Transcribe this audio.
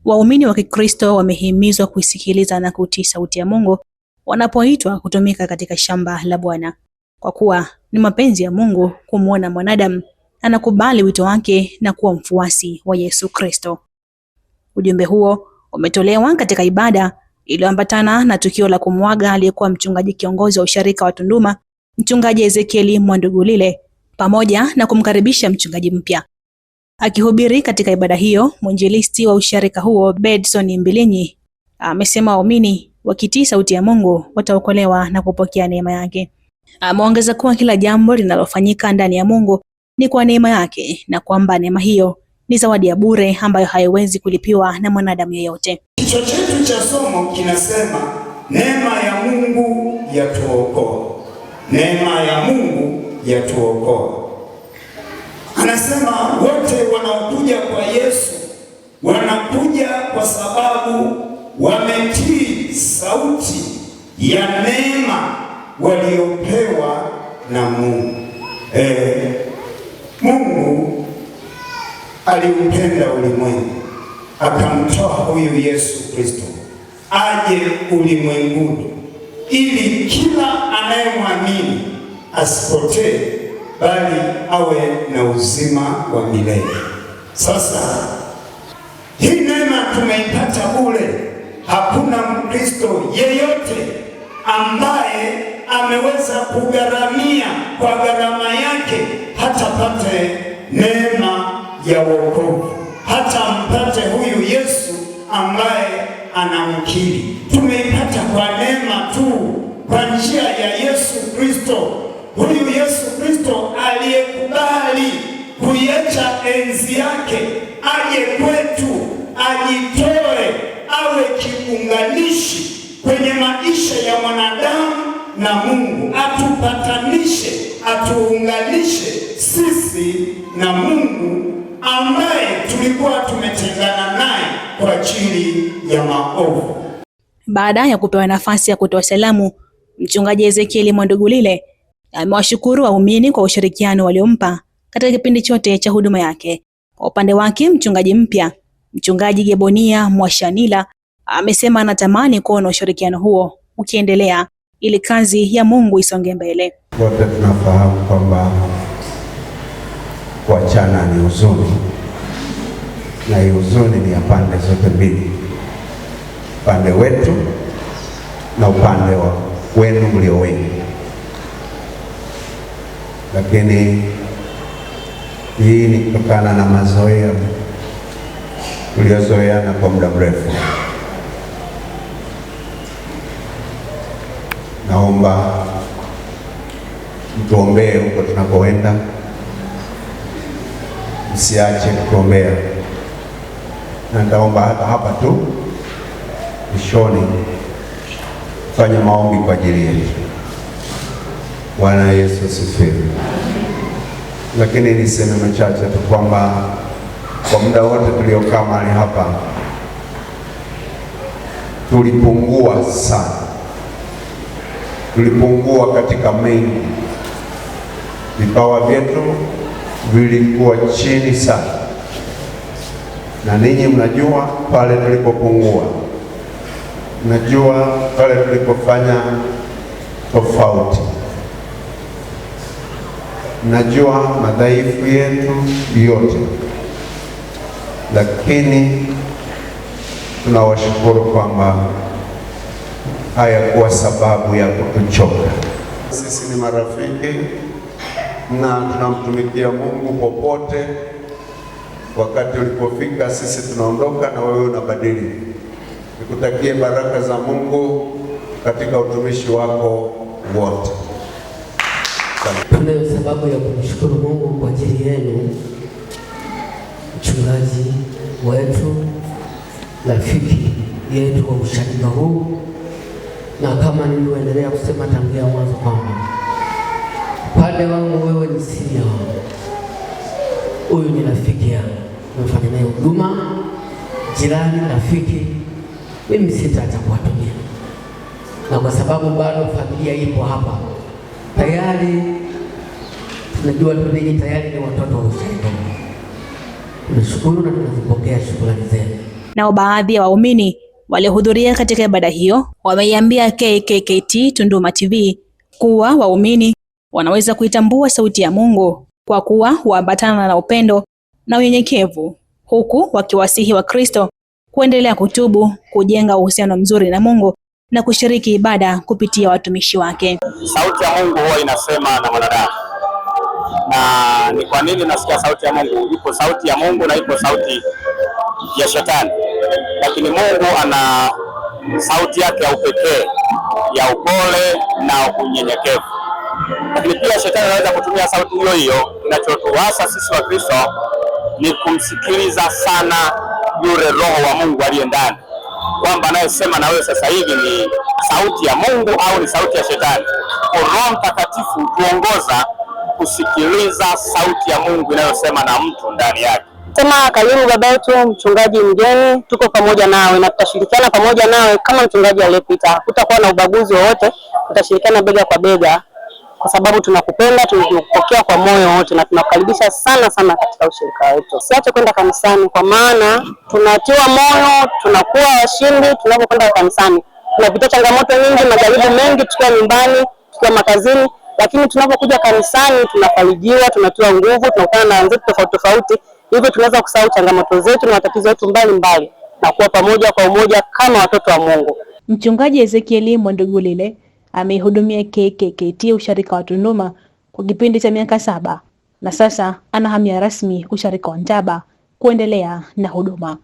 Waumini wa Kikristo wamehimizwa kuisikiliza na kutii sauti ya Mungu wanapoitwa kutumika katika shamba la Bwana, kwa kuwa ni mapenzi ya Mungu kumwona mwanadamu anakubali wito wake na kuwa mfuasi wa Yesu Kristo. Ujumbe huo umetolewa katika ibada iliyoambatana na tukio la kumwaga aliyekuwa mchungaji kiongozi wa usharika wa Tunduma, Mchungaji Ezekiel Mwandugulile, pamoja na kumkaribisha mchungaji mpya. Akihubiri katika ibada hiyo, mwinjilisti wa usharika huo Bedson Mbilinyi amesema waumini wakitii sauti ya Mungu wataokolewa na kupokea neema yake. Ameongeza kuwa kila jambo linalofanyika ndani ya Mungu ni kwa neema yake na kwamba neema hiyo ni zawadi ya bure ambayo haiwezi kulipiwa na mwanadamu yeyote. Kichwa chetu cha somo kinasema neema ya Mungu yatuokoa. Neema ya Mungu yatuokoa. Anasema wote wanaokuja kwa Yesu wanakuja kwa sababu wametii sauti ya neema waliopewa na Mungu. Mungu aliupenda ulimwengu akamtoa huyu Yesu Kristo aje ulimwenguni ili kila anayemwamini asipotee bali awe na uzima wa milele. Sasa hii neema tumeipata bure. Hakuna Mkristo yeyote ambaye ameweza kugharamia kwa gharama yake hata pate neema ya wokovu, hata mpate huyu Yesu ambaye anamkiri. Tumeipata kwa neema tu, kwa njia ya Yesu Kristo. Huyu Yesu Kristo aliyekubali kuiacha enzi yake aje kwetu, ajitoe, awe kiunganishi kwenye maisha ya mwanadamu na Mungu, atupatanishe, atuunganishe sisi na Mungu ambaye tulikuwa tumetengana naye kwa ajili ya maovu. Baada ya kupewa nafasi ya kutoa salamu, Mchungaji Ezekiel Mwandugulile amewashukuru waumini kwa ushirikiano waliompa katika kipindi chote cha huduma yake. Kwa upande wake, mchungaji mpya, Mchungaji Gebonia Mwashanila, amesema anatamani kuona ushirikiano huo ukiendelea ili kazi ya Mungu isonge mbele. Wote tunafahamu kwamba kuachana ni huzuni, na hii huzuni ni ya pande zote mbili, upande wetu na upande wenu mlio wengi. Lakini hii ni kutokana na mazoea tuliozoeana kwa muda mrefu. Naomba mtuombee huko tunapoenda, msiache kutuombea, na nitaomba hata hapa tu mwishoni fanya maombi kwa ajili yetu. Bwana Yesu asifiwe. Lakini niseme machache tu kwamba kwa muda wote tuliokaa mahali hapa tulipungua sana, tulipungua katika mengi. Vipawa vyetu vilikuwa chini sana, na ninyi mnajua pale tulipopungua, mnajua pale tulipofanya tofauti, mnajua madhaifu yetu yote. Lakini tunawashukuru kwamba hayakuwa sababu ya kutuchoka. Sisi ni marafiki na tunamtumikia Mungu popote. Wakati ulipofika sisi tunaondoka na wewe unabadili. Nikutakie baraka za Mungu katika utumishi wako wote. Tunayo sababu ya kumshukuru Mungu kwa ajili yenu, mchungaji wetu, rafiki yetu wa usharika huu, na kama nilivyoendelea kusema tangia mwanzo kwamba pande wangu wewe ni senior wangu, huyu ni rafiki yangu, nimefanya naye huduma, jirani, rafiki. Mimi sitaacha kuwatumia, na kwa sababu bado familia ipo hapa tayari, tunajua tunyi tayari ni watoto wa usharika. Tunashukuru na tunazipokea shukrani zenu. Nao baadhi ya waumini waliohudhuria katika ibada hiyo wameiambia KKKT Tunduma TV kuwa waumini wanaweza kuitambua sauti ya Mungu kwa kuwa huambatana na upendo na unyenyekevu, huku wakiwasihi Wakristo kuendelea kutubu, kujenga uhusiano mzuri na Mungu na kushiriki ibada kupitia watumishi wake. Sauti ya Mungu huwa inasema na mwanadamu. Na ni kwa nini nasikia sauti ya Mungu? Ipo sauti ya Mungu na ipo sauti ya shetani. Lakini Mungu ana sauti yake ya upekee, ya upole na unyenyekevu. Lakini pia shetani anaweza kutumia sauti hiyo hiyo. Kinachotuasa sisi wa Kristo ni kumsikiliza sana yule Roho wa Mungu aliye ndani, kwamba anayesema na wewe sasa hivi ni sauti ya Mungu au ni sauti ya shetani. Kwa Roho Mtakatifu tuongoza kusikiliza sauti ya Mungu inayosema na mtu ndani yake. Sema karibu baba yetu mchungaji mgeni, tuko pamoja nawe na tutashirikiana pamoja nawe kama mchungaji aliyepita. Hakutakuwa na ubaguzi wowote, tutashirikiana bega kwa bega kwa sababu tunakupenda, tunakupokea kwa moyo wote na tunakukaribisha sana sana katika ushirika wetu. Usiache kwenda kanisani kwa maana tunatiwa moyo, tunakuwa washindi tunapokwenda kanisani. Tunapitia changamoto nyingi, majaribu mengi tukiwa nyumbani, tukiwa makazini, lakini tunapokuja kanisani tunafarijiwa, tunatiwa nguvu, tunakutana na wenzetu tofauti tofauti. Hivyo tunaweza kusahau changamoto zetu na matatizo yetu mbalimbali na kuwa pamoja kwa umoja kama watoto wa Mungu. Mchungaji Ezekiel Mwandugulile amehudumia KKKT usharika wa Tunduma kwa kipindi cha miaka 7 na sasa anahamia rasmi usharika wa Njaba kuendelea na huduma.